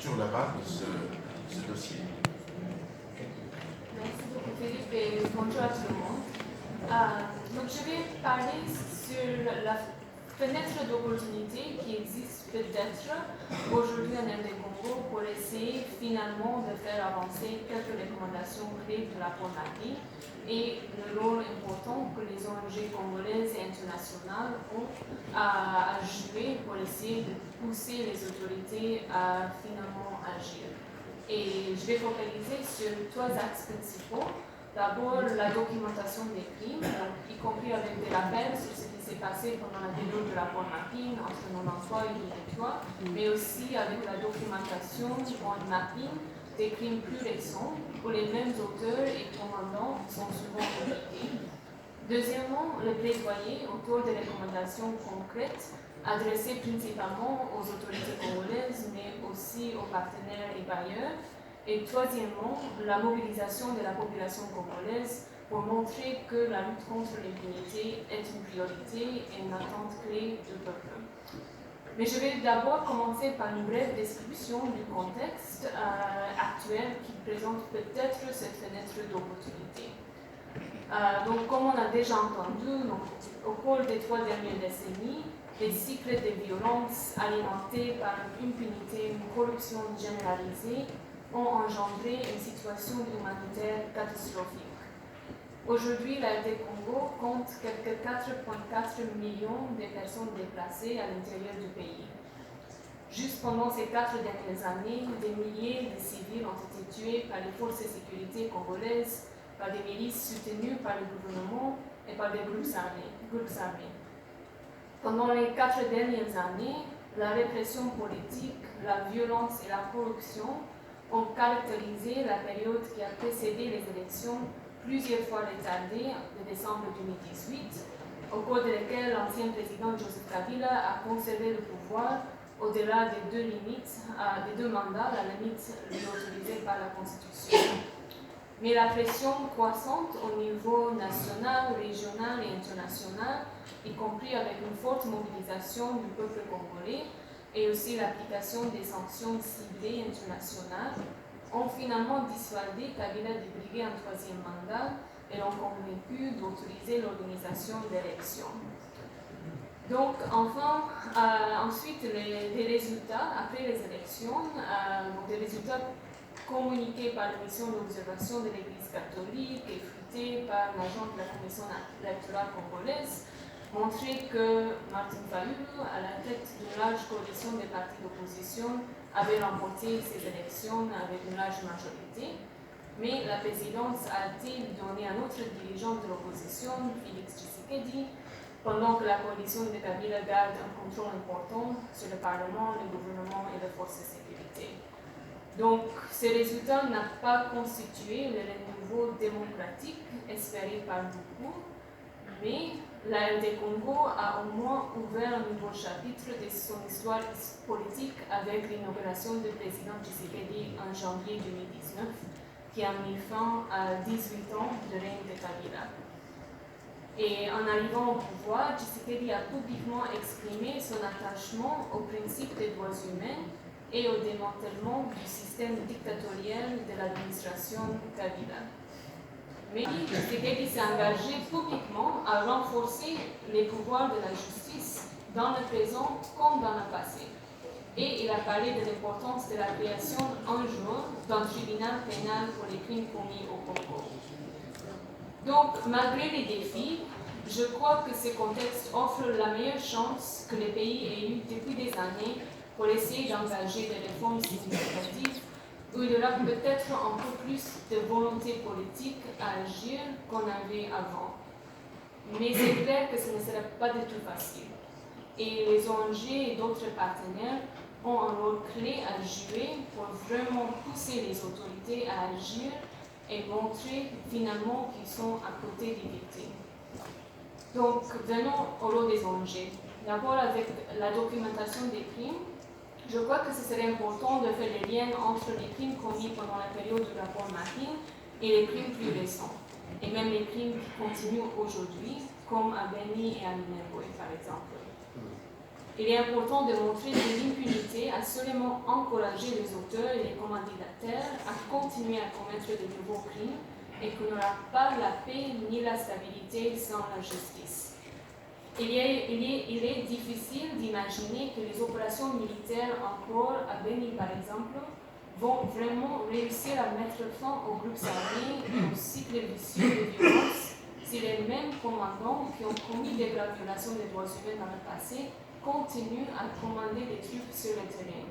sur la base de ce dossier. Merci beaucoup Philippe et bonjour à tout le monde. Donc je vais parler sur la fenêtre d'opportunité qui existe peut-être aujourd'hui en RD Congo pour essayer finalement de faire avancer quelques recommandations clés du rapport Mapping et le rôle important que les ONG congolaises et internationales ont à jouer pour essayer de pousser les autorités à finalement agir. Et je vais focaliser sur trois axes principaux. D'abord, la documentation des crimes, y compris avec des rappels sur ce qui s'est passé pendant la période du rapport Mapping entre 1993 et 2003, mais aussi avec la documentation en mapping des crimes plus récents où les mêmes auteurs et commandants sont souvent impliqués. Deuxièmement, le plaidoyer autour des recommandations concrètes adressées principalement aux autorités congolaises, mais aussi aux partenaires et bailleurs. Et troisièmement, la mobilisation de la population congolaise pour montrer que la lutte contre l'impunité est une priorité et une attente clé du peuple. Mais je vais d'abord commencer par une brève description du contexte actuel qui présente peut-être cette fenêtre d'opportunité. Donc, comme on a déjà entendu, au cours des 3 dernières décennies, les cycles de violence alimentés par une impunité, une corruption généralisée ont engendré une situation humanitaire catastrophique. Aujourd'hui, l'ARD Congo compte quelques 4,4 millions de personnes déplacées à l'intérieur du pays. Juste pendant ces 4 dernières années, des milliers de civils ont été tués par les forces de sécurité congolaises, par des milices soutenues par le gouvernement et par des groupes armés. Pendant les 4 dernières années, la répression politique, la violence et la corruption ont caractérisé la période qui a précédé les élections, plusieurs fois retardées de décembre 2018, au cours de laquelle l'ancien président Joseph Kabila a conservé le pouvoir au-delà des 2 limites, des 2 mandats, la limite autorisée par la Constitution. Mais la pression croissante au niveau national, régional et international, y compris avec une forte mobilisation du peuple congolais, et aussi l'application des sanctions ciblées internationales, ont finalement dissuadé Kabila de briguer un 3e mandat et l'ont convaincu d'autoriser l'organisation d'élections. Donc, enfin, ensuite, les résultats, après les élections, des résultats communiqués par la mission d'observation de l'Église catholique et fruités par l'agent de la Commission électorale congolaise, montrer que Martin Fayulu, à la tête d'une large coalition des partis d'opposition, avait remporté ces élections avec une large majorité. Mais la présidence a été donnée à un autre dirigeant de l'opposition, Félix Tshisekedi, pendant que la coalition de Kabila garde un contrôle important sur le Parlement, le gouvernement et les forces de sécurité. Donc, ce résultat n'a pas constitué le renouveau démocratique espéré par beaucoup, mais l'ARD Congo a au moins ouvert un nouveau chapitre de son histoire politique avec l'inauguration du président Tshisekedi en janvier 2019, qui a mis fin à 18 ans de règne de Kabila. Et en arrivant au pouvoir, Tshisekedi a publiquement exprimé son attachement aux principes des droits humains et au démantèlement du système dictatorial de l'administration Kabila. Mais Tshisekedi s'est engagé publiquement à renforcer les pouvoirs de la justice dans le présent comme dans le passé. Et il a parlé de l'importance de la création un jour d'un tribunal pénal pour les crimes commis au Congo. Donc, malgré les défis, je crois que ce contexte offre la meilleure chance que le pays ait eu depuis des années pour essayer d'engager des réformes significatives où il y aura peut-être un peu plus de volonté politique à agir qu'on avait avant. Mais c'est clair que ce ne sera pas du tout facile. Et les ONG et d'autres partenaires ont un rôle clé à jouer pour vraiment pousser les autorités à agir et montrer finalement qu'ils sont à côté des victimes. Donc, venons au rôle des ONG. D'abord, avec la documentation des crimes, je crois que ce serait important de faire les liens entre les crimes commis pendant la période du rapport Mapping et les crimes plus récents, et même les crimes qui continuent aujourd'hui, comme à Beni et à Minembwe, par exemple. Il est important de montrer que l'impunité a seulement encouragé les auteurs et les commanditataires à continuer à commettre de nouveaux crimes et qu'il n'y aura pas la paix ni la stabilité sans la justice. Il est difficile d'imaginer que les opérations militaires encore à Beni, par exemple, vont vraiment réussir à mettre fin aux groupes armés et au cycle vicieux de violence si les mêmes commandants qui ont commis des graves violations des droits humains dans le passé continuent à commander des troupes sur le terrain.